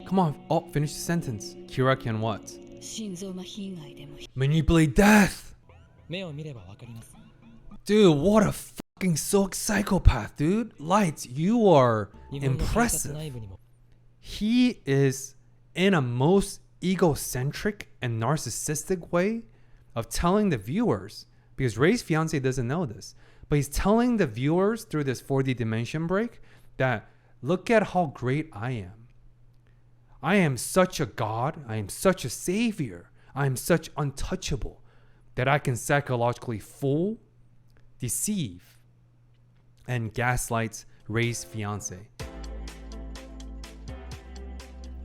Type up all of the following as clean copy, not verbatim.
Come on. Oh, finish the sentence. Kira can what? Manipulate death. Dude, what a fucking psychopath, dude. Lights, you are impressive. He is in a most egocentric and narcissistic way of telling the viewers, because Ray's fiance doesn't know this, but he's telling the viewers through this 4D dimension break that look at how great I am. I am such a god. I am such a savior. I am such untouchable that I can psychologically fool, deceive, and gaslight Ray's fiance.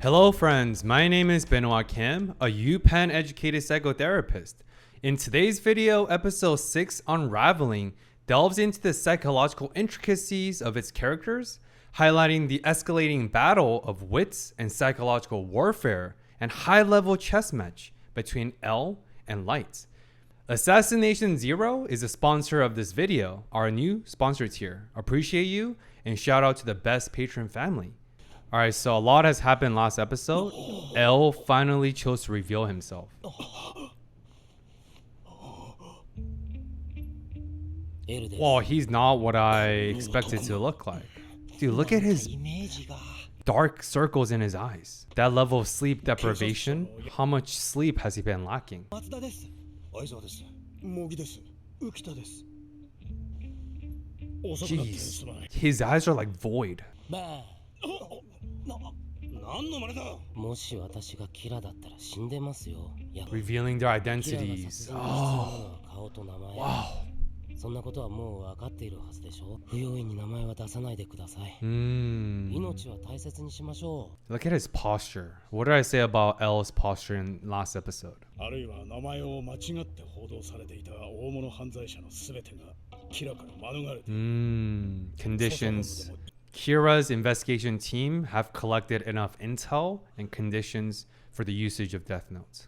Hello friends, my name is Benoit Kim, a UPenn educated psychotherapist. In today's video, episode 6, Unraveling, delves into the psychological intricacies of its characters, highlighting the escalating battle of wits and psychological warfare and high-level chess match between L and Light. Assassination Zero is a sponsor of this video, our new sponsor tier. Appreciate you, and shout out to the best patron family. Alright, so a lot has happened last episode. L finally chose to reveal himself. Well, he's not what I expected to look like. Dude, look at his dark circles in his eyes. That level of sleep deprivation. How much sleep has he been lacking? Jeez, his eyes are like void. Revealing their identities. Oh, wow. Look at his posture. What did I say about L's posture in last episode? Conditions. Kira's investigation team have collected enough intel and conditions for the usage of death notes.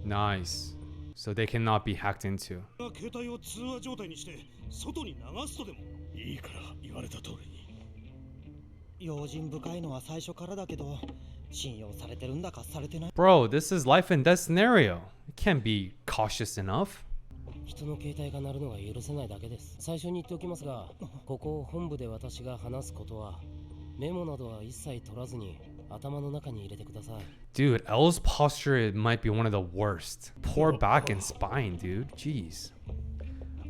Nice. So they cannot be hacked into. Bro, this is life and death scenario. You can't be cautious enough. Dude, L's posture might be one of the worst. Poor back and spine, dude. Jeez.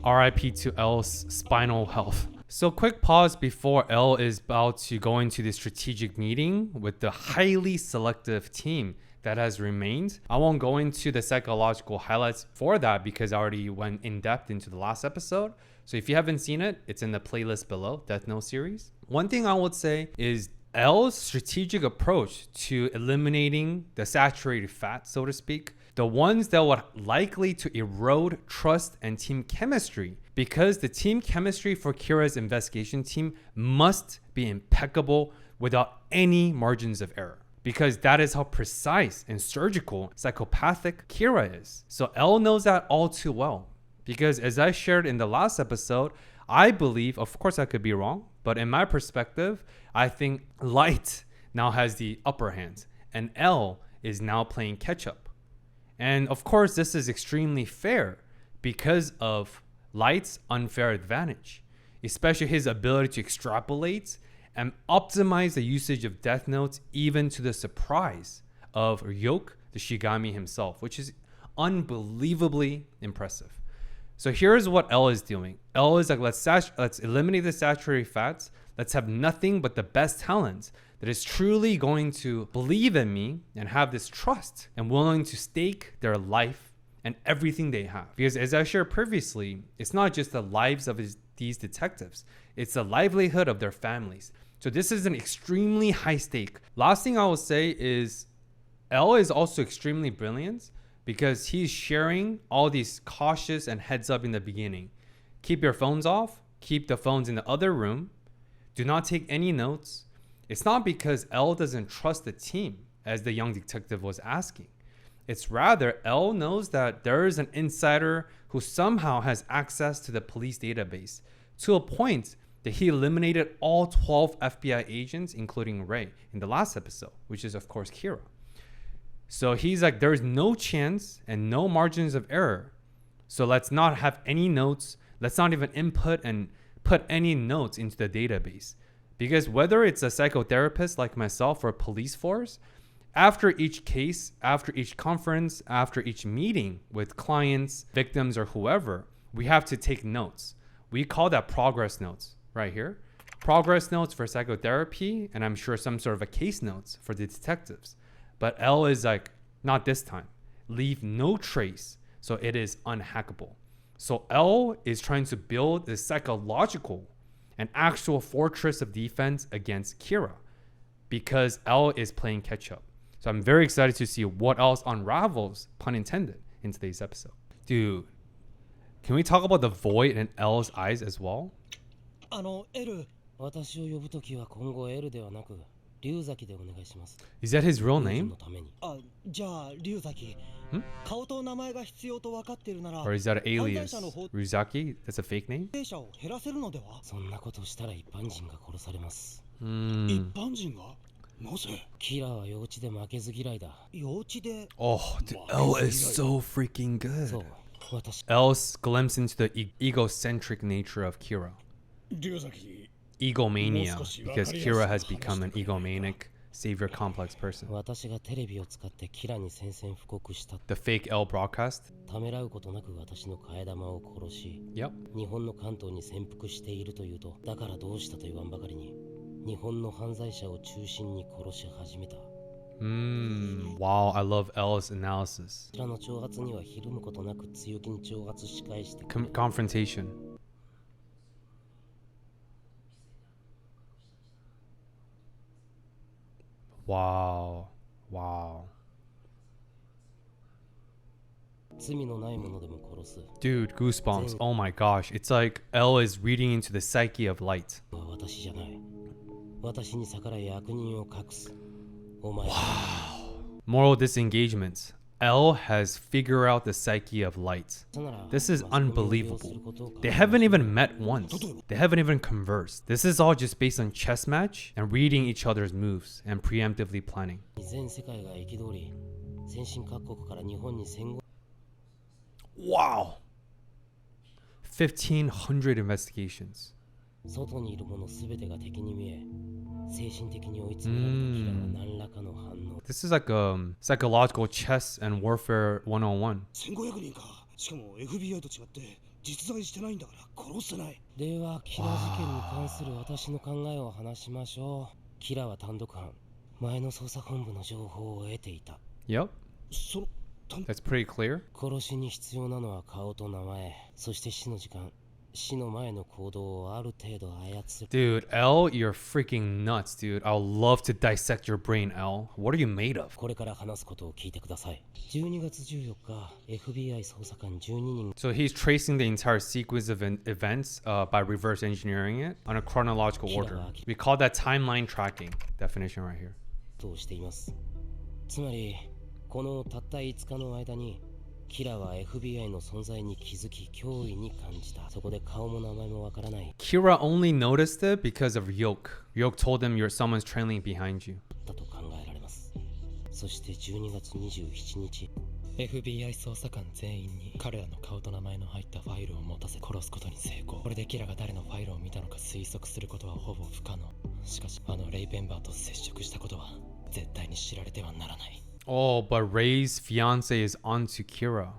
RIP to L's spinal health. So quick pause before L is about to go into the strategic meeting with the highly selective team that has remained. I won't go into the psychological highlights for that because I already went in depth into the last episode. So if you haven't seen it, it's in the playlist below, Death Note series. One thing I would say is L's strategic approach to eliminating the saturated fat, so to speak, the ones that would likely to erode trust and team chemistry, because the team chemistry for Kira's investigation team must be impeccable without any margins of error, because that is how precise and surgical psychopathic Kira is. So L knows that all too well, because as I shared in the last episode, I believe, of course I could be wrong, but in my perspective, I think Light now has the upper hand and L is now playing catch up. And of course, this is extremely fair because of Light's unfair advantage, especially his ability to extrapolate and optimize the usage of death notes even to the surprise of Ryuk, the Shigami himself, which is unbelievably impressive. So here's what L is doing. L is like, let's eliminate the saturated fats. Let's have nothing but the best talent that is truly going to believe in me and have this trust and willing to stake their life and everything they have. Because as I shared previously, it's not just the lives of these detectives, it's the livelihood of their families. So this is an extremely high stake. Last thing I will say is L is also extremely brilliant because he's sharing all these cautious and heads up in the beginning. Keep your phones off, keep the phones in the other room, do not take any notes. It's not because L doesn't trust the team, as the young detective was asking. It's rather L knows that there is an insider who somehow has access to the police database to a point that he eliminated all 12 FBI agents, including Ray, in the last episode, which is, of course, Kira. So he's like, there's no chance and no margins of error. So let's not have any notes. Let's not even input and put any notes into the database. Because whether it's a psychotherapist like myself or a police force, after each case, after each conference, after each meeting with clients, victims, or whoever, we have to take notes. We call that progress notes right here. Progress notes for psychotherapy, and I'm sure some sort of a case notes for the detectives. But L is like, not this time. Leave no trace, so it is unhackable. So L is trying to build a psychological and actual fortress of defense against Kira because L is playing catch up. So I'm very excited to see what else unravels, pun intended, in today's episode. Dude, can we talk about the void in L's eyes as well? L 私を呼ぶときは今後 L ではなく龍崎でお願いします。 Is that his real name? じゃあ龍崎。顔と名前が必要と分かっているなら Or is that an alias? Ryuzaki? That's a fake name? 者を減らせるのでは？そんなことしたら一般人が殺されます。一般人が？なぜ？キラーは幼稚で負けず嫌いだ。幼稚で？ Oh, dude, L is so freaking good. L's glimpse into the egocentric nature of Kira. 龍崎。 Egomania, because Kira has become an egomaniac, savior complex person. The fake L broadcast. Yep. Wow, I love L's analysis. Confrontation. Wow. Dude, goosebumps. Oh my gosh. It's like L is reading into the psyche of light. Wow. Moral disengagement. L has figured out the psyche of light. This is unbelievable. They haven't even met once. They haven't even conversed. This is all just based on chess match and reading each other's moves and preemptively planning. Wow. 1,500 investigations. This is like psychological chess and warfare 101. しかも FBI と違って実在してないんだから殺せない。ではキラ事件に関する私の考えを話しましょう。キラは単独犯。前の捜査本部の情報を得ていた。Yep. That's pretty clear. 殺しに必要なのは顔と名前、そして死の時間。Dude, L, you're freaking nuts, dude. I'll love to dissect your brain, L. What are you made of? So he's tracing the entire sequence of events by reverse engineering it on a chronological order. We call that timeline tracking definition right here. つまりこのたった5日の間にキラは FBI の存在に気づき脅威に感じた。そこで顔も名前もわからない。Kira only noticed it because of Yoke. Yoke told him someone's trailing behind you. だと考えられます。そして12月27日、FBI 捜査官全員に彼らの顔と名前の入ったファイルを持たせ殺すことに成功。これでキラが誰のファイルを見たのか推測することはほぼ不可能。しかしレイ・ペンバーと接触したことは絶対に知られてはならない。Oh, but Ray's fiance is onto Kira.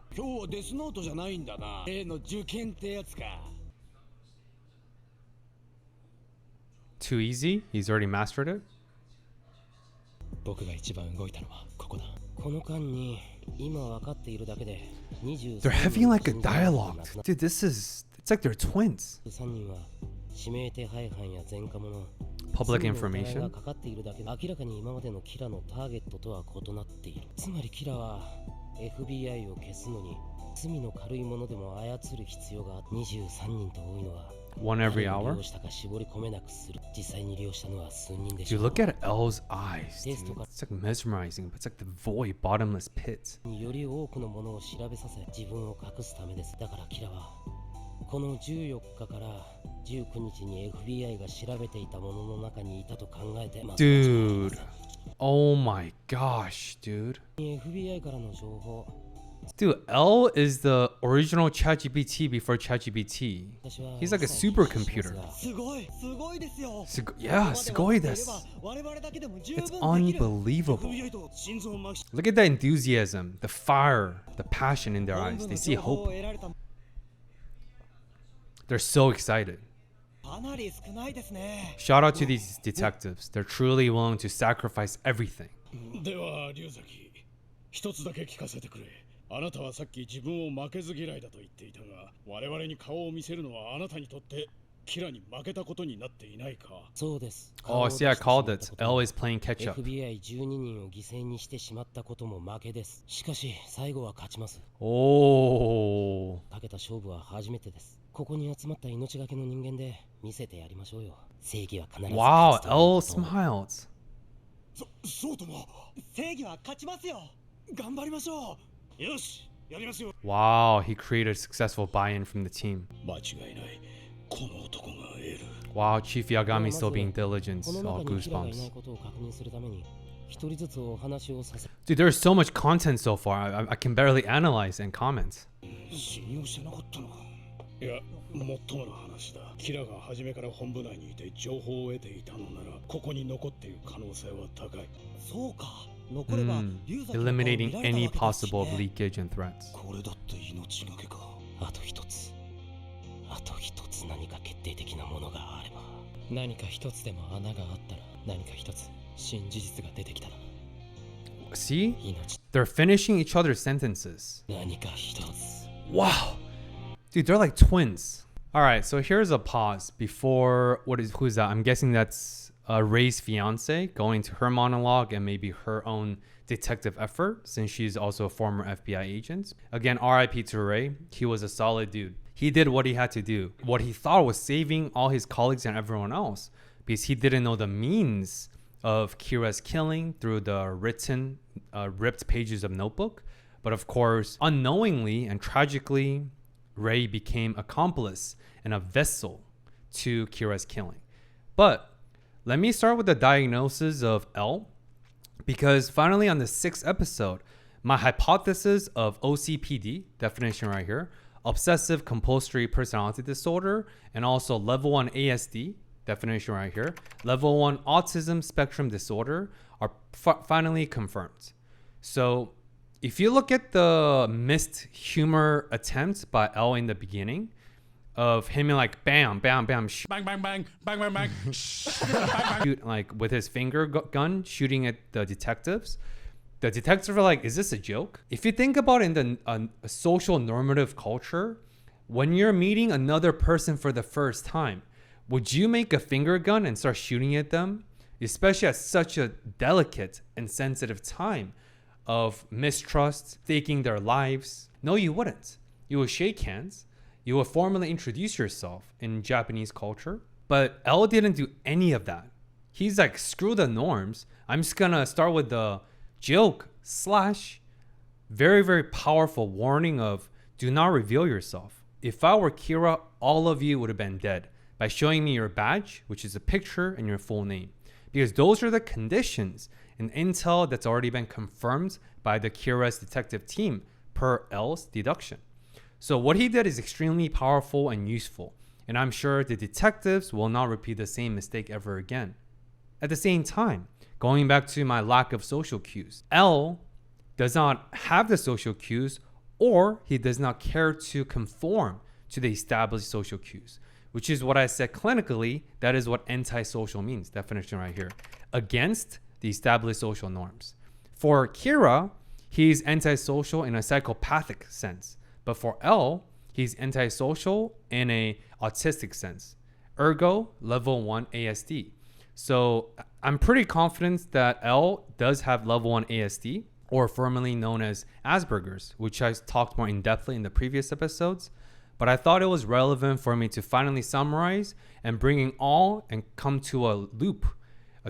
Too easy? He's already mastered it? They're having like a dialogue. Dude, it's like they're twins. Public information. One every hour. Dude, look at L's eyes, dude. It's like mesmerizing, but it's like the void, bottomless pit. この14日から19日に FBI が調べていたものの中にいたと考えて、Dude. Oh my gosh, dude. FBI からの情報。 Dude, L is the original ChatGPT before ChatGPT. He's like a supercomputer. すごいですよ。Yeah, すごいです。It's unbelievable. Look at that enthusiasm, the fire, the passion in their eyes. They see hope. They're so excited. Shout out to these detectives. They're truly willing to sacrifice everything. では龍崎、一つだけ聞かせてくれ。あなたはさっき自分を負けず嫌いだと言っていたが、我々に顔を見せるのはあなたにとってキラに負けたことになっていないか。そうです。 Oh, see, I called it. L is playing catch up. FBI12 人を犠牲にしてしまったことも負けです。しかし最後は勝ちます。 Oh. かけた勝負は初めてです。ここに集まった命がけの人間で見せてやりましょうよ。正義は必ず Wow, 勝つと L いうことを。 smiles. そうとも。正義は勝ちますよ。頑張りましょう。よし、やりますよ。 Wow, he created successful buy-in from the team. 間違いない。この男が得る。 Wow, Chief Yagami still being diligent. この All 中にキラがいな goosebumps. いことを確認するために一人ずつお話をさせ。 Dude, there's so much content so far. I can barely analyze and comment. 信用してなかったのか。いや、もっともの話だ。キラが初めから本部内にいて情報を得ていたのなら、ここに残っている可能性は高い。そうか。残れば Eliminating any possible leakage and threats. これだって命がけか。あと一つ何か決定的なものがあれば。何か一つでも穴があったら、何か一つ新事実が出てきたら。 See? 命 They're finishing each other's sentences. 何か一つ。 Wow. Dude, they're like twins. All right, so here's a pause before who's that? I'm guessing that's Ray's fiance going to her monologue and maybe her own detective effort since she's also a former FBI agent. Again, RIP to Ray. He was a solid dude. He did what he had to do. What he thought was saving all his colleagues and everyone else because he didn't know the means of Kira's killing through the written, ripped pages of notebook. But of course, unknowingly and tragically, Ray became accomplice and a vessel to Kira's killing. But let me start with the diagnosis of L, because finally on the 6th episode, my hypothesis of OCPD, definition right here, obsessive compulsory personality disorder, and also level 1 ASD, definition right here, level 1 autism spectrum disorder are finally confirmed. So if you look at the missed humor attempts by L in the beginning, of him like bam, bam, bam, bang, bang, bang, bang, bang, bang. shoot like with his finger gun shooting at the detectives. The detectives are like, is this a joke? If you think about it in a social normative culture, when you're meeting another person for the first time, would you make a finger gun and start shooting at them? Especially at such a delicate and sensitive time of mistrust, taking their lives. No, you wouldn't. You would shake hands. You would formally introduce yourself in Japanese culture. But L didn't do any of that. He's like, screw the norms. I'm just gonna start with the joke / very, very powerful warning of do not reveal yourself. If I were Kira, all of you would have been dead by showing me your badge, which is a picture and your full name. Because those are the conditions and intel that's already been confirmed by the Kira's detective team per L's deduction. So what he did is extremely powerful and useful, and I'm sure the detectives will not repeat the same mistake ever again. At the same time, going back to my lack of social cues, L does not have the social cues, or he does not care to conform to the established social cues, which is what I said clinically. That is what antisocial means, definition right here, against the established social norms. For Kira, he's antisocial in a psychopathic sense. But for L, he's antisocial in a autistic sense. Ergo, level 1 ASD. So I'm pretty confident that L does have level 1 ASD, or formerly known as Asperger's, which I talked more in-depthly in the previous episodes. But I thought it was relevant for me to finally summarize and bringing all and come to a loop,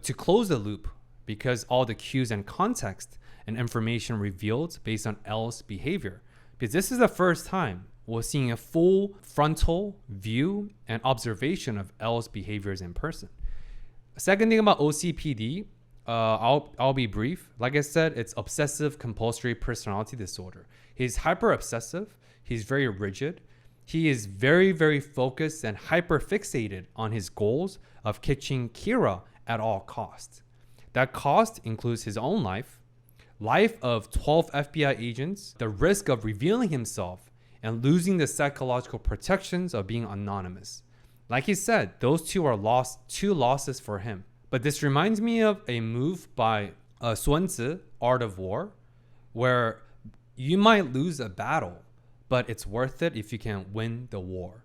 to close the loop, because all the cues and context and information revealed based on L's behavior. Because this is the first time was seeing a full frontal view and observation of L's behaviors in person. Second thing about OCPD, I'll be brief. Like I said, it's obsessive compulsory personality disorder. He's hyper obsessive. He's very rigid. He is very, very focused and hyper fixated on his goals of catching Kira at all costs. That cost includes his own life of 12 FBI agents, the risk of revealing himself, and losing the psychological protections of being anonymous. Like he said, those two losses for him. But this reminds me of a move by Sun Tzu, Art of War, where you might lose a battle, but it's worth it if you can win the war.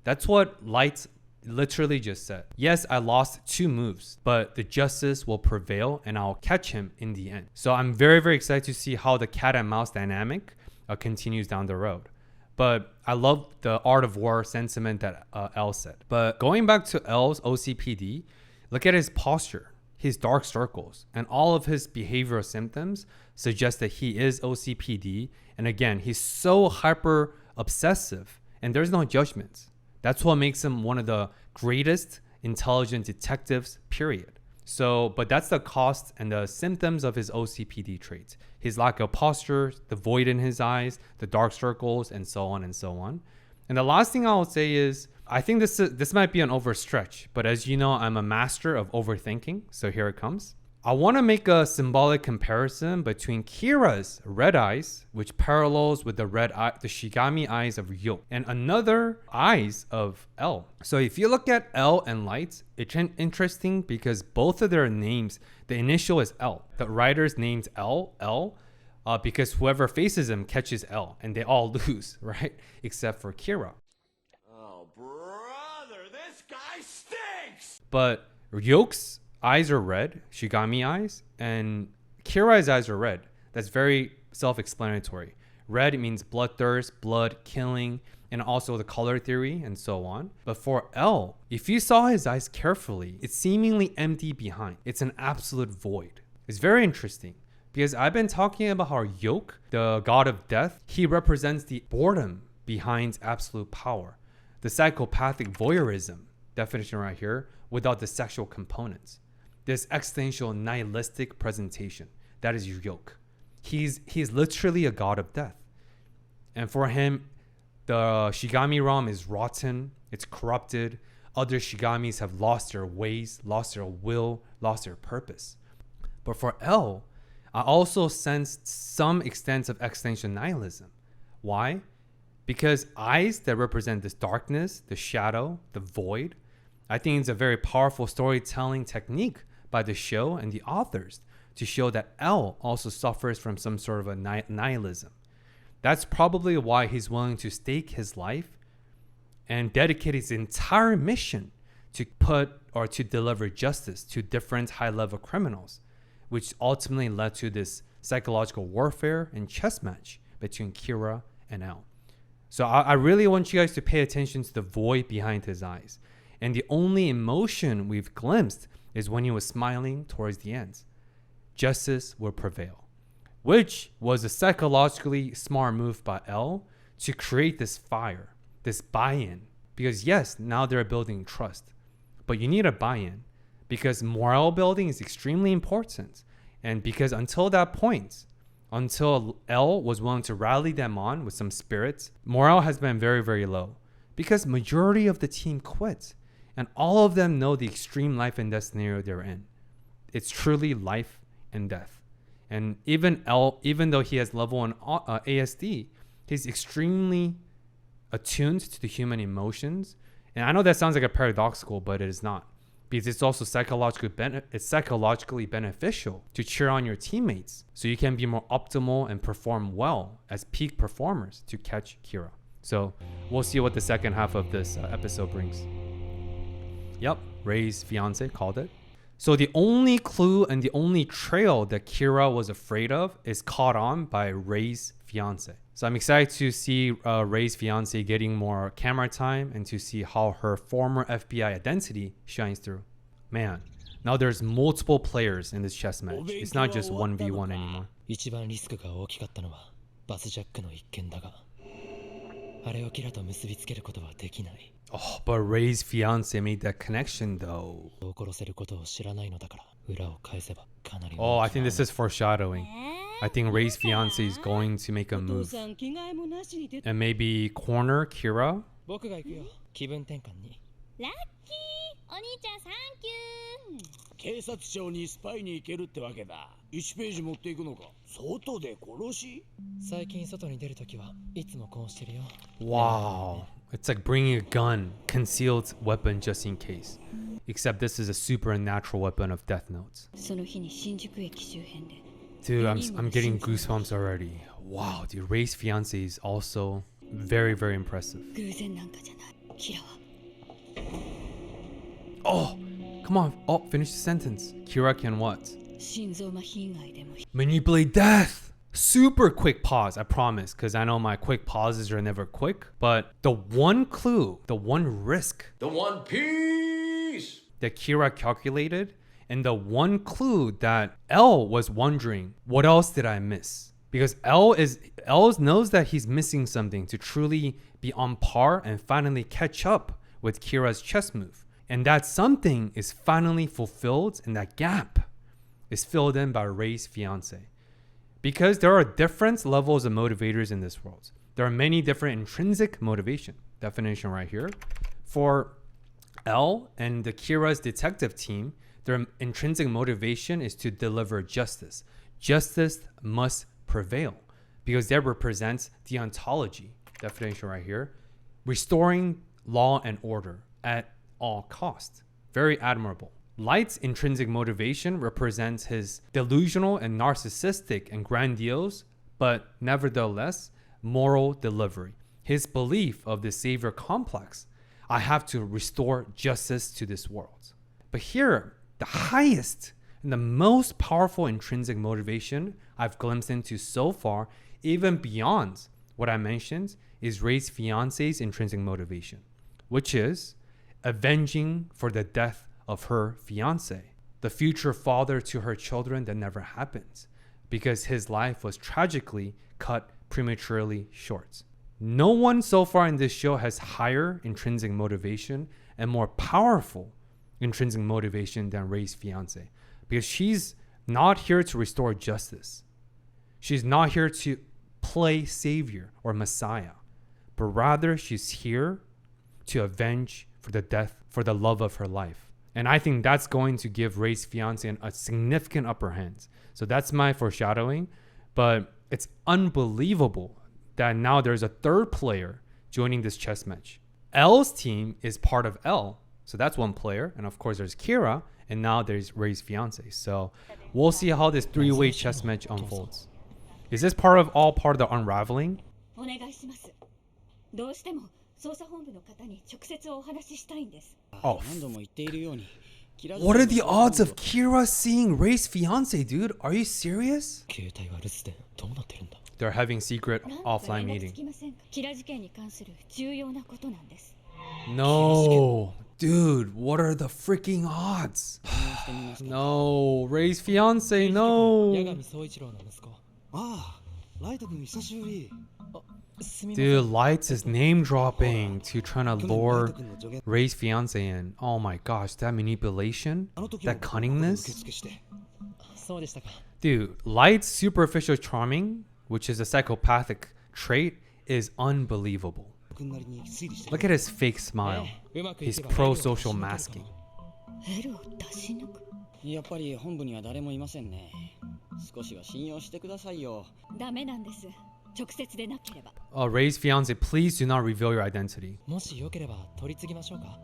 That's what Light literally just said. Yes, I lost 2 moves, but the justice will prevail and I'll catch him in the end. So I'm very, very excited to see how the cat and mouse dynamic continues down the road. But I love the Art of War sentiment that L said. But going back to L's OCPD, look at his posture, his dark circles, and all of his behavioral symptoms suggest that he is OCPD. And again, he's so hyper obsessive and there's no judgments. That's what makes him one of the greatest intelligent detectives, period. So, but that's the cost and the symptoms of his OCPD traits. His lack of posture, the void in his eyes, the dark circles, and so on and so on. And the last thing I'll say is, I think this might be an overstretch, but as you know, I'm a master of overthinking. So here it comes. I want to make a symbolic comparison between Kira's red eyes, which parallels with the Shigami eyes of Ryo, and another eyes of L. So if you look at L and Light, it's interesting because both of their names, the initial is L. The writer's name's L, because whoever faces him catches L, and they all lose, right? Except for Kira. Oh, brother, this guy stinks! But Ryo's eyes are red, Shigami eyes, and Kira's eyes are red. That's very self-explanatory. Red means bloodthirst, blood, killing, and also the color theory and so on. But for L, if you saw his eyes carefully, it's seemingly empty behind. It's an absolute void. It's very interesting because I've been talking about how Yoke, the god of death, he represents the boredom behind absolute power. The psychopathic voyeurism, definition right here, without the sexual components. This existential nihilistic presentation, that is Yoke. He's literally a god of death. And for him, the Shigami realm is rotten, it's corrupted. Other Shigamis have lost their ways, lost their will, lost their purpose. But for L, I also sensed some extent of existential nihilism. Why? Because eyes that represent this darkness, the shadow, the void, I think it's a very powerful storytelling technique by the show and the authors to show that L also suffers from some sort of a nihilism. That's probably why he's willing to stake his life and dedicate his entire mission to deliver justice to different high-level criminals, which ultimately led to this psychological warfare and chess match between Kira and L. So I really want you guys to pay attention to the void behind his eyes. And the only emotion we've glimpsed is when he was smiling towards the end. Justice will prevail, which was a psychologically smart move by L to create this fire, this buy-in. Because yes, now they're building trust, but you need a buy-in because morale building is extremely important. And because until that point, until L was willing to rally them on with some spirits, morale has been very, very low because majority of the team quit. And all of them know the extreme life and death scenario they're in. It's truly life and death. And even L, even though he has level 1 ASD, he's extremely attuned to the human emotions. And I know that sounds like a paradoxical, but it is not. Because it's also psychologically beneficial to cheer on your teammates so you can be more optimal and perform well as peak performers to catch Kira. So we'll see what the second half of this episode brings. Yep, Ray's fiance called it. So the only clue and the only trail that Kira was afraid of is caught on by Ray's fiance. So I'm excited to see Ray's fiance getting more camera time and to see how her former FBI identity shines through. Man, now there's multiple players in this chess match. It's not just 1v1 anymore. 一番リスクが大きかったのはバスジャックの一件だがあれをキラと結びつけることはできない。 Oh, but Ray's fiance made that connection though. 人を殺せることを知らないのだから、裏を返せばかなり Oh, 大 I きな think this is foreshadowing. I think Ray's fiance is going to make a お父 move さん着替えもなしに出て and maybe corner Kira. 僕が行くよ。気分転換に。ラッキーお兄ちゃんサンキュー。警察庁にスパイに行けるってわけだ。1ページ持っていくのか。外で殺し？最近外に出るときはいつもこうしてるよ。 Wow. It's like bringing a gun, concealed weapon just in case. Except this is a supernatural weapon of Death Notes. その日に新宿駅周辺で Dude, I'm getting goosebumps already. Wow, dude, Ray's fiance is also very, very impressive. 偶然なんかじゃない。キラは Oh, come on. Oh, finish the sentence. Kira can what? 心臓麻痺以外でも Manipulate death. Super quick pause, I promise, because I know my quick pauses are never quick. But the one clue, the one risk The One Piece! that Kira calculated, and the one clue that L was wondering, what else did I miss? Because L knows that he's missing something to truly be on par and finally catch up with Kira's chess move. And that something is finally fulfilled, and that gap is filled in by Ray's fiance. Because there are different levels of motivators in this world. There are many different intrinsic motivation. Definition right here. For L and the Kira's detective team, their intrinsic motivation is to deliver justice. Justice must prevail because that represents the ontology. Definition right here. Restoring law and order at all cost. Very admirable. Light's intrinsic motivation represents his delusional and narcissistic and grandiose, but nevertheless, moral delivery. His belief of the savior complex. I have to restore justice to this world. But here, the highest and the most powerful intrinsic motivation I've glimpsed into so far, even beyond what I mentioned, is Ray's fiance's intrinsic motivation, which is avenging for the death of her fiance, the future father to her children that never happened, because his life was tragically cut prematurely short. No one so far in this show has higher intrinsic motivation and more powerful intrinsic motivation than Ray's fiance, because she's not here to restore justice. She's not here to play savior or messiah, but rather she's here to avenge for the death, for the love of her life. And I think that's going to give Ray's fiance a significant upper hand. So that's my foreshadowing. But it's unbelievable that now there's a third player joining this chess match. L's team is part of L. So that's one player. And of course, there's Kira. And now there's Ray's fiance. So we'll see how this three-way chess match unfolds. Is this part of the unraveling? お願いします。どうしても捜査本部の方に直接お話ししたいんです。 Oh, 何度も言っているように。 what are the odds of Kira seeing Ray's fiance, dude? Are you serious? 携帯は留守でどうなってるんだ。 They're having secret なんとか offline 連絡 meeting. つきませんか。キラ事件に関する重要なことなんです。 No, dude, what are the freaking odds? No, Ray's fiance, 八 no. 神総一郎の息子。ああ、ライト君久しぶり。すみません。 Dude, Lights is name dropping to trying to lure Ray's fiance in. Oh my gosh, that manipulation, that cunningness. そうでしたか。 Dude, Light's superficial charming, which is a psychopathic trait, is unbelievable. Look at his fake smile. うまくい He's けば pro-social masking. エルを出し抜く。やっぱり本部には誰もいませんね。少しは信用してくださいよ。ダメなんです。直接でなければ。Ray's fiance, please do not reveal your identity. もしよければ取り次ぎましょうか。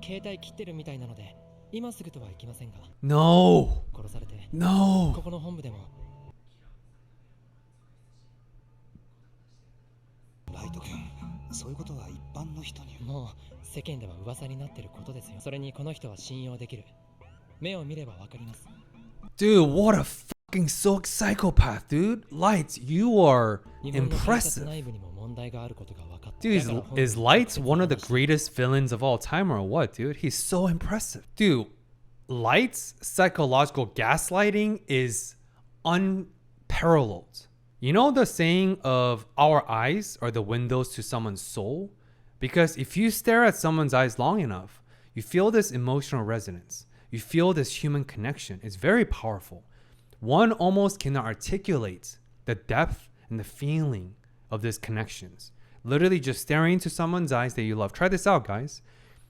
携帯切ってるみたいなので、今すぐとはいきませんが。 No, 殺されて、こ no. この本部でも。ライト君、そういうことは一般の人に。もう世間では噂になってることですよ。それにこの人は信用できる。目を見ればわかります。 Dude, what a fucking psychopath, dude. Lights, you are 日本の警察 impressive. 内部にも問題があることが分かった。 Dude, だから本部に is Lights 直接 one of the 話して greatest villains of all time or what, dude? He's so impressive. Dude, Lights' psychological gaslighting is unparalleled. You know the saying of our eyes are the windows to someone's soul? Because if you stare at someone's eyes long enough, you feel this emotional resonance. You feel this human connection. It's very powerful. One almost cannot articulate the depth and the feeling of these connections. Literally just staring into someone's eyes that you love. Try this out, guys.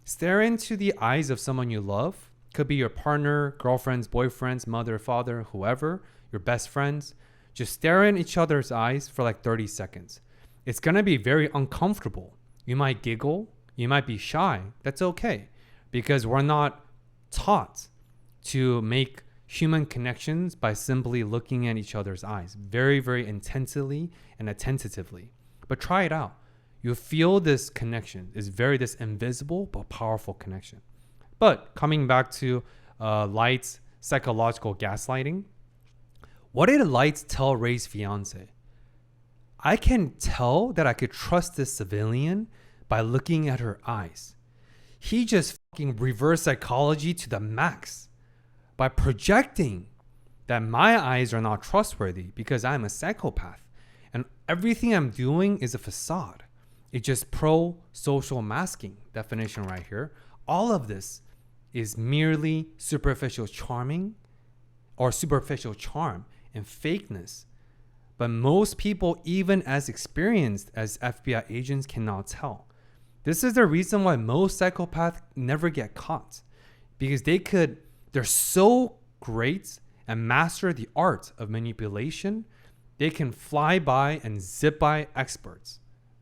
Stare into the eyes of someone you love. Could be your partner, girlfriends, boyfriends, mother, father, whoever, your best friends. Just stare in each other's eyes for like 30 seconds. It's going to be very uncomfortable. You might giggle. You might be shy. That's okay. Because we're not taught to make human connections by simply looking at each other's eyes very, very intensely and attentively. But try it out. You feel this connection. It's this invisible but powerful connection. But coming back to Light's psychological gaslighting, what did Light tell Ray's fiance? I can tell that I could trust this civilian by looking at her eyes. He just fucking reverse psychology to the max by projecting that my eyes are not trustworthy because I'm a psychopath and everything I'm doing is a facade. It's just pro-social masking definition right here. All of this is merely superficial charming or superficial charm and fakeness. But most people, even as experienced as FBI agents, cannot tell. This is the reason why most psychopaths never get caught, because they're so great and master the art of manipulation, they can fly by and zip by experts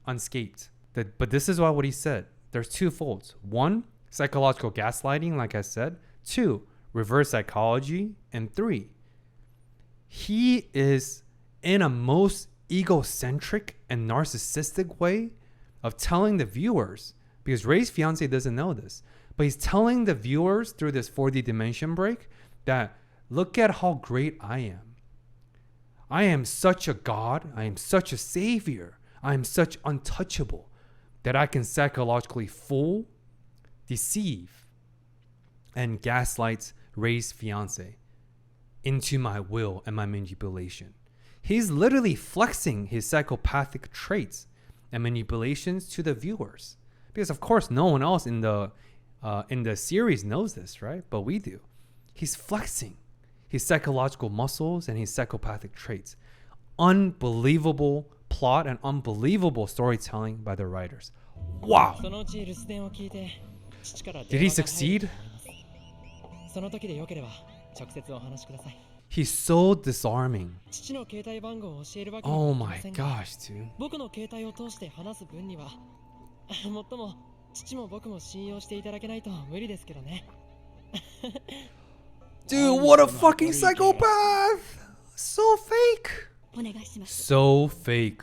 unscathed. But this is what he said. There's two folds. One, psychological gaslighting, like I said. Two, reverse psychology. And three, he is in a most egocentric and narcissistic way of telling the viewers, because Ray's fiance doesn't know this, but he's telling the viewers through this 4D dimension break that look at how great I am. I am such a god. I am such a savior. I am such untouchable that I can psychologically fool, deceive, and gaslight Ray's fiance into my will and my manipulation. He's literally flexing his psychopathic traits and manipulations to the viewers, because of course no one else in the series knows this, right? But we do. He's flexing his psychological muscles and his psychopathic traits. Unbelievable plot and unbelievable storytelling by the writers. Wow. Did he succeed? He's so disarming. Oh my gosh, dude. Dude, what a fucking psychopath! So fake. So fake.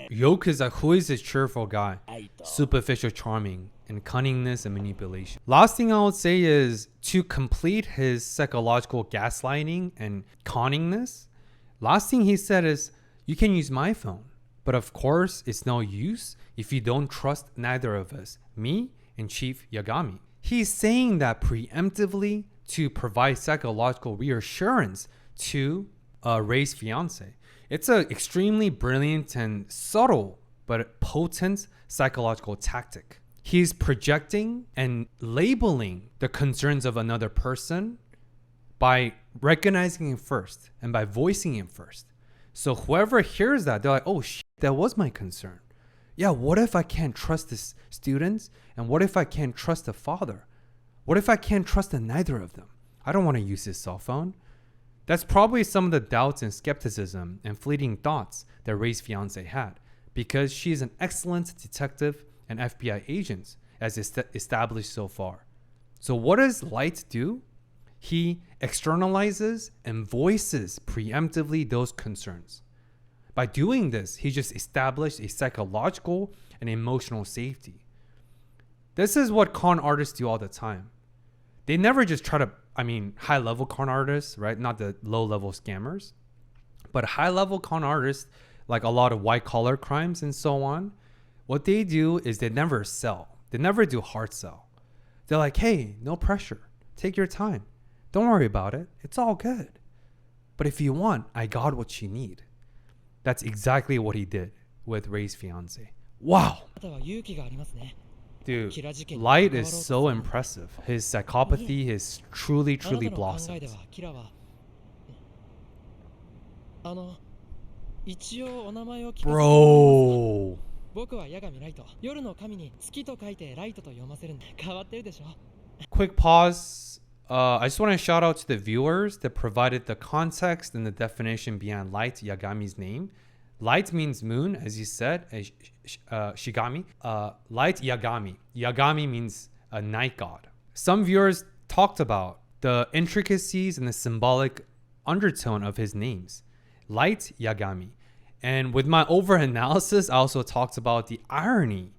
Yoke is like, who is this cheerful guy? Superficial charming and cunningness and manipulation. Last thing I would say is to complete his psychological gaslighting and conningness. Last thing he said is, you can use my phone, but of course it's no use if you don't trust neither of us, me and Chief Yagami. He's saying that preemptively to provide psychological reassurance to Ray's fiance. It's an extremely brilliant and subtle but potent psychological tactic. He's projecting and labeling the concerns of another person by recognizing him first and by voicing him first. So whoever hears that, they're like, oh shit, that was my concern. Yeah, what if I can't trust the students? And what if I can't trust the father? What if I can't trust neither of them? I don't want to use his cell phone. That's probably some of the doubts and skepticism and fleeting thoughts that Ray's fiance had, because she's an excellent detective and FBI agent, as established so far. So what does Light do? He externalizes and voices preemptively those concerns. By doing this, he just established a psychological and emotional safety. This is what con artists do all the time. They never just try to, high-level con artists, right? Not the low-level scammers. But high-level con artists, like a lot of white-collar crimes and so on, what they do is they never sell. They never do hard sell. They're like, hey, no pressure. Take your time. Don't worry about it. It's all good. But if you want, I got what you need. That's exactly what he did with Ray's fiance. Wow. あなたは勇気がありますね。 Dude, キラ事件に Light 関わろう is と so する impressive. His psychopathy has truly, あなた truly の考え blossomed. ではキラは一応お名前を聞かせてもらいます Bro. 僕は八神ライト。夜の神に月と書いてライトと読ませるんだ。変わってるでしょ。 Quick pause. I just want to shout out to the viewers that provided the context and the definition behind Light Yagami's name. Light means moon, as you said, Shigami. Light Yagami. Yagami means a night god. Some viewers talked about the intricacies and the symbolic undertone of his names. Light Yagami. And with my over analysis, I also talked about the irony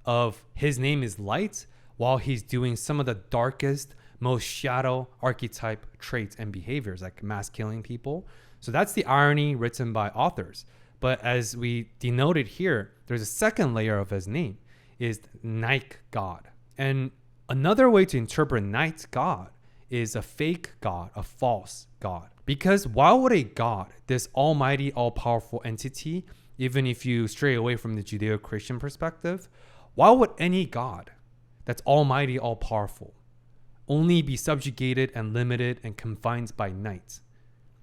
of his name is Light while he's doing some of the darkest, most shadow archetype traits and behaviors, like mass killing people. So that's the irony written by authors. But as we denoted here, there's a second layer of his name, is night god. And another way to interpret night god is a fake god, a false god. Because why would a god, this almighty, all-powerful entity, even if you stray away from the Judeo-Christian perspective, why would any god that's almighty, all-powerful, only be subjugated and limited and confined by night?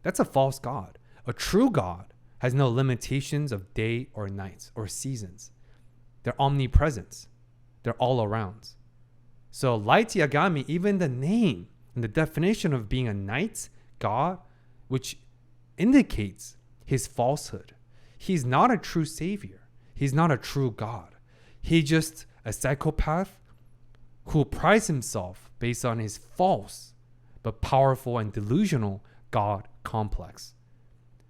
That's a false god. A true god has no limitations of day or night or seasons. They're omnipresent. They're all around. So Light Yagami, even the name and the definition of being a night god, which indicates his falsehood. He's not a true savior. He's not a true god. He's just a psychopath who prides himself based on his false but powerful and delusional god complex.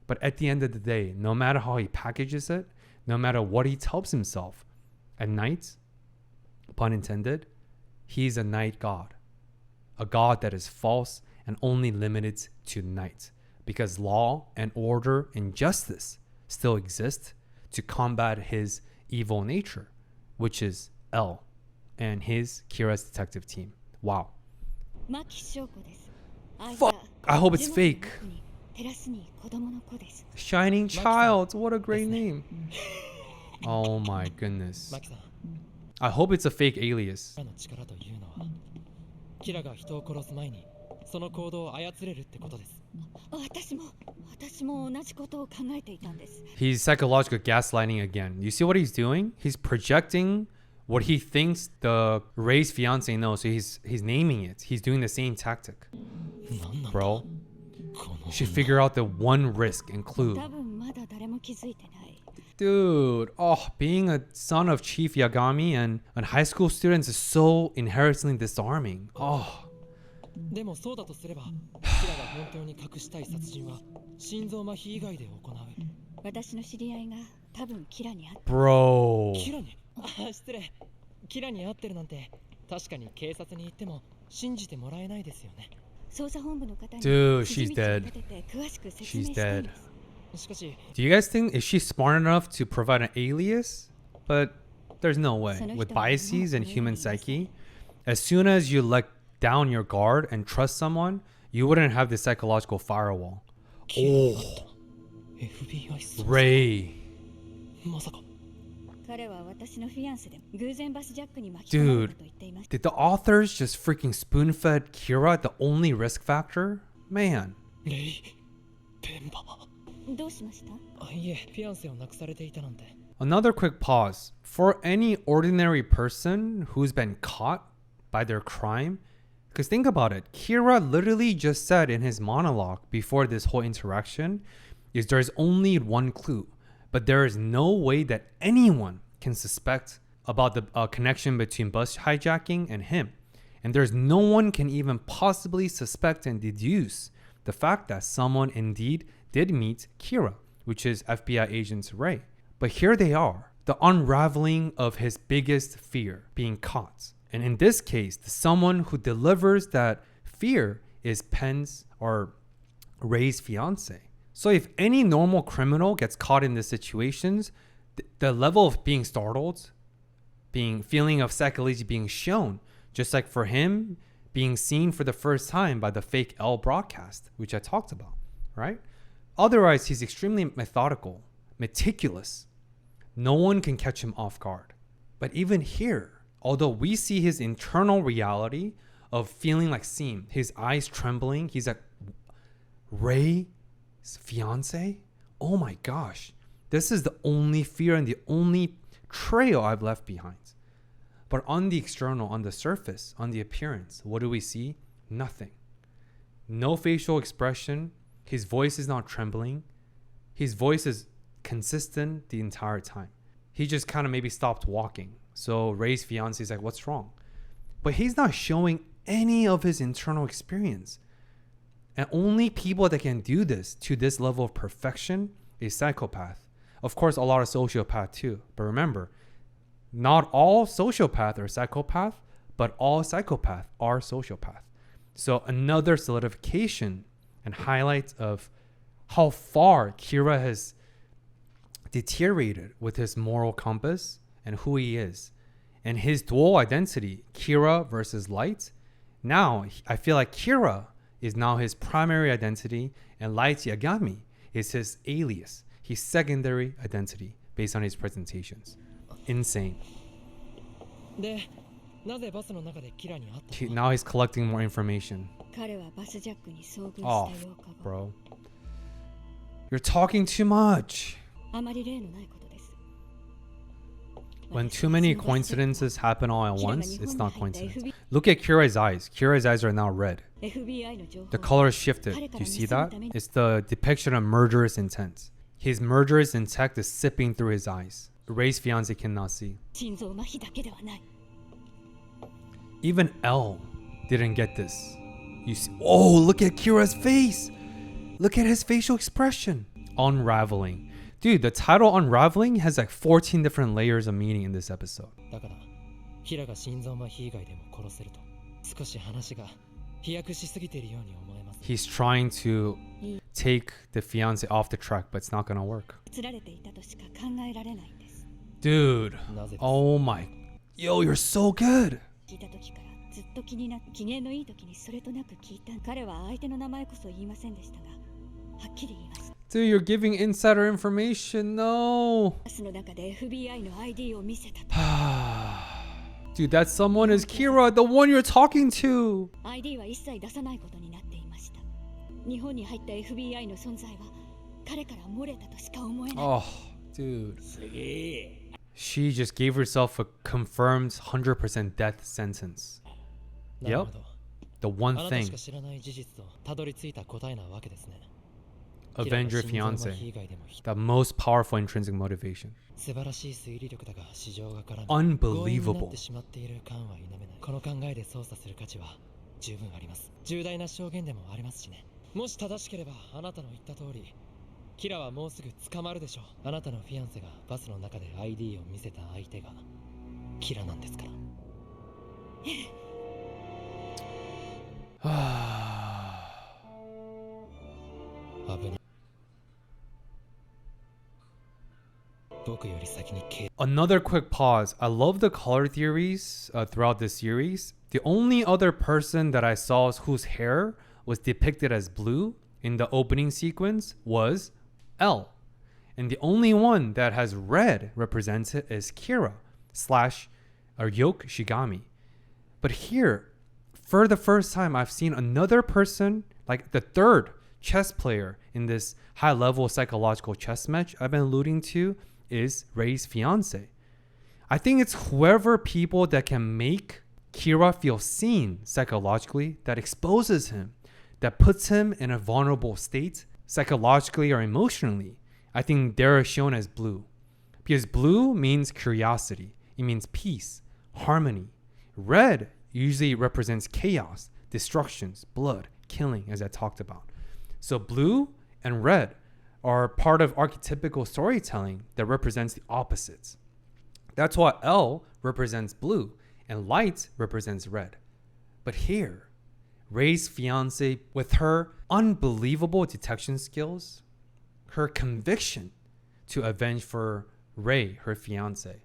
But at the end of the day, no matter how he packages it, no matter what he tells himself, at night, pun intended, he's a night god. A god that is false and only limited to night. Because law and order and justice still exist to combat his evil nature, which is L and his Kira's detective team. Wow. Fuck. I hope it's fake. Shining Child. What a great name. Oh my goodness. マキさん、 I hope it's a fake alias. キラの力というのは、キラが人を殺す前にその行動を操れるってことです。私も同じことを考えていたんです。 He's psychological gaslighting again. You see what he's doing? He's projecting what he thinks the Ray's fiance knows. So he's naming it. He's doing the same tactic. Bro, you should figure out the one risk and clue. 多分まだ誰も気づいてない。 Dude, being a son of Chief Yagami and high school students is so inherently disarming. でもそうだとすれば、キラが本当に隠したい殺人は心臓麻痺以外で行う。私の知り合いが多分キラに会って。 Bro. キラに？失礼。キラに会ってるなんて確かに警察に行っても信じてもらえないですよね。捜査本部の方に Dude, she's dead. 詳しく説明 She's したいん dead. です。 しかし、 Do you guys think, is she smart enough to provide an alias? But there's no way. With biases and human psyche, as soon as you let down your guard and trust someone, you wouldn't have the psychological firewall. Oh, FBI Ray. まさか。彼は私のフィアンセで偶然バスジャックに巻き込まれたと言っていました。 Did the authors just freaking spoon-fed Kira the only risk factor? Man. レイ・ペンバどうしました？いえ、フィアンセを亡くされていたなんて。 Another quick pause. For any ordinary person who's been caught by their crime, because think about it, Kira literally just said in his monologue before this whole interaction is there's only one clue, but there is no way that anyone can suspect about the connection between bus hijacking and him. And there's no one can even possibly suspect and deduce the fact that someone indeed did meet Kira, which is FBI agent Ray. But here they are, the unraveling of his biggest fear, being caught. And in this case, the someone who delivers that fear is Penn's or Ray's fiance. So if any normal criminal gets caught in these situations, the level of being startled, feeling of psychology being shown, just like for him being seen for the first time by the fake L broadcast, which I talked about, right? Otherwise, he's extremely methodical, meticulous. No one can catch him off guard. But even here, although we see his internal reality of feeling like Seam, his eyes trembling, he's like, Ray's fiance? Oh my gosh. This is the only fear and the only trail I've left behind. But on the external, on the surface, on the appearance, what do we see? Nothing. No facial expression. His voice is not trembling. His voice is consistent the entire time. He just kind of maybe stopped walking. So Ray's fiance is like, what's wrong? But he's not showing any of his internal experience. And only people that can do this to this level of perfection is psychopath. Of course, a lot of sociopath too. But remember, not all sociopath are psychopath, but all psychopath are sociopath. So another solidification and highlight of how far Kira has deteriorated with his moral compass and who he is. And his dual identity, Kira versus Light. Now, I feel like Kira is now his primary identity and Light Yagami is his alias, his secondary identity based on his presentations. Insane. Now he's collecting more information. Oh, bro. You're talking too much. When too many coincidences happen all at once, it's not coincidence. Look at Kira's eyes. Kira's eyes are now red. The color shifted. Do you see that? It's the depiction of murderous intent. His murderous intent is sipping through his eyes. Ray's fiance cannot see. Even L didn't get this. You see, oh, look at Kira's face. Look at his facial expression. Unraveling. Dude, the title Unraveling has like 14 different layers of meaning in this episode. He's trying to take the fiance off the track, but it's not gonna work. Dude, oh my, yo, you're so good. Dude, you're giving insider information. No. Dude, that someone is Kira, the one you're talking to. Oh, dude. She just gave herself a confirmed 100% death sentence. Yep. The one thing. Avenge your fiance. The most powerful intrinsic motivation. Unbelievable. Another quick pause. I love the color theories throughout this series. The only other person that I saw whose hair was depicted as blue in the opening sequence was L. And the only one that has red represented is Kira / Yoke Shigami. But here, for the first time, I've seen another person, like the third chess player in this high-level psychological chess match I've been alluding to, is Ray's fiance. I think it's whoever people that can make Kira feel seen psychologically, that exposes him, that puts him in a vulnerable state psychologically or emotionally. I think they're shown as blue. Because blue means curiosity. It means peace, harmony. Red usually represents chaos, destructions, blood, killing, as I talked about. So blue and red are part of archetypical storytelling that represents the opposites. That's why L represents blue and light represents red. But here, Ray's fiance, with her unbelievable detection skills, her conviction to avenge for Ray, her fiance,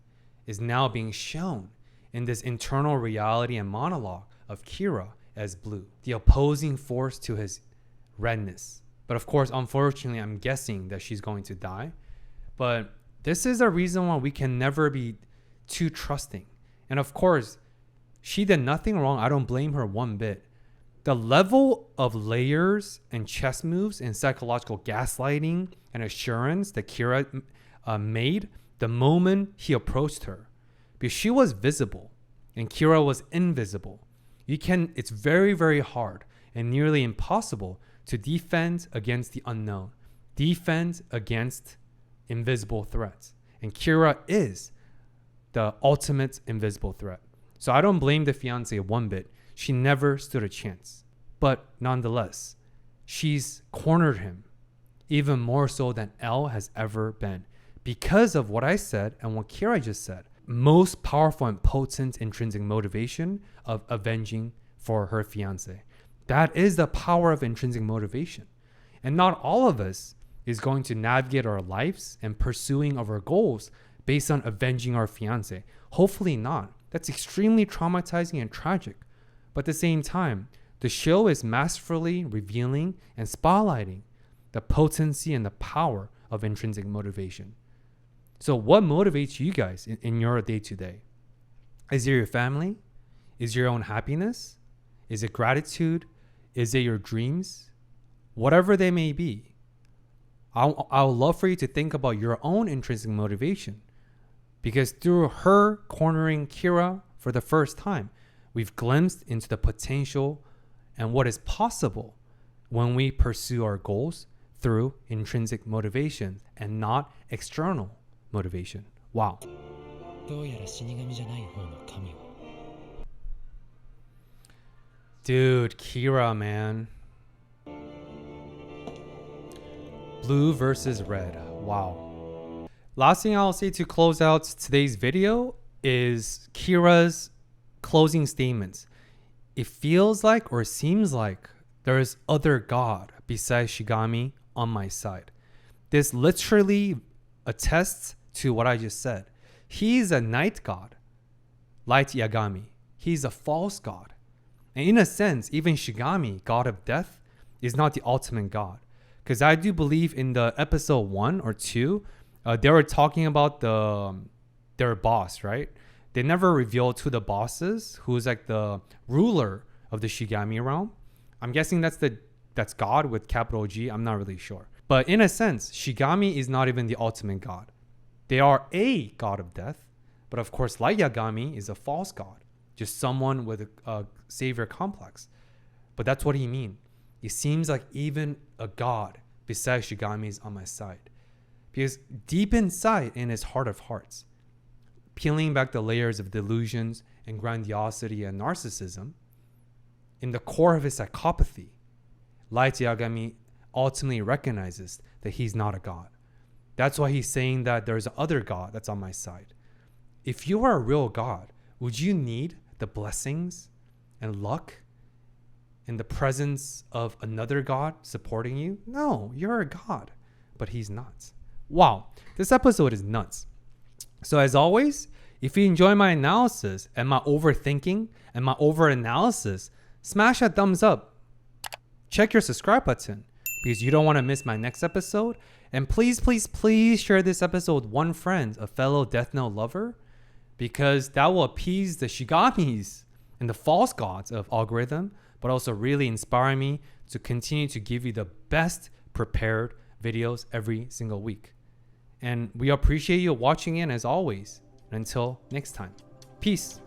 is now being shown in this internal reality and monologue of Kira as blue, the opposing force to his redness. But of course, unfortunately, I'm guessing that she's going to die. But this is a reason why we can never be too trusting. And of course, she did nothing wrong. I don't blame her one bit. The level of layers and chess moves and psychological gaslighting and assurance that Kira made the moment he approached her, because she was visible and Kira was invisible. It's very, very hard and nearly impossible to defend against the unknown, defend against invisible threats. And Kira is the ultimate invisible threat. So I don't blame the fiance one bit. She never stood a chance. But nonetheless, she's cornered him even more so than Elle has ever been because of what I said and what Kira just said. Most powerful and potent intrinsic motivation of avenging for her fiance. That is the power of intrinsic motivation. And not all of us is going to navigate our lives and pursuing of our goals based on avenging our fiance. Hopefully not. That's extremely traumatizing and tragic. But at the same time, the show is masterfully revealing and spotlighting the potency and the power of intrinsic motivation. So what motivates you guys in your day-to-day? Is it your family? Is it your own happiness? Is it gratitude? Is it your dreams? Whatever they may be. I would love for you to think about your own intrinsic motivation. Because through her cornering Kira for the first time, we've glimpsed into the potential and what is possible when we pursue our goals through intrinsic motivation and not external motivation. Wow. Dude, Kira, man. Blue versus red. Wow. Last thing I'll say to close out today's video is Kira's closing statements. It feels like or seems like there is other God besides Shigami on my side. This literally attests to what I just said. He's a night god, light Yagami. He's a false god. And in a sense, even Shigami, god of death, is not the ultimate god. Because I do believe in the episode 1 or 2, they were talking about their boss, right? They never revealed who the boss is, who's like the ruler of the Shigami realm. I'm guessing that's God with capital G. I'm not really sure. But in a sense, Shigami is not even the ultimate god. They are a god of death. But of course, Light Yagami is a false god. Just someone with a savior complex. But that's what he means. It seems like even a god besides Shigami is on my side. Because deep inside in his heart of hearts, peeling back the layers of delusions and grandiosity and narcissism, in the core of his psychopathy, Light Yagami ultimately recognizes that he's not a god. That's why he's saying that there's another god that's on my side. If you are a real god, would you need the blessings and luck and the presence of another god supporting you? No, you're a god, but he's not. Wow, this episode is nuts. So as always, if you enjoy my analysis and my overthinking and my overanalysis, smash that thumbs up. Check your subscribe button because you don't want to miss my next episode. And please, please, please share this episode with one friend, a fellow Death Note lover, because that will appease the Shigamis and the false gods of algorithm, but also really inspire me to continue to give you the best prepared videos every single week. And we appreciate you watching in as always. Until next time, peace.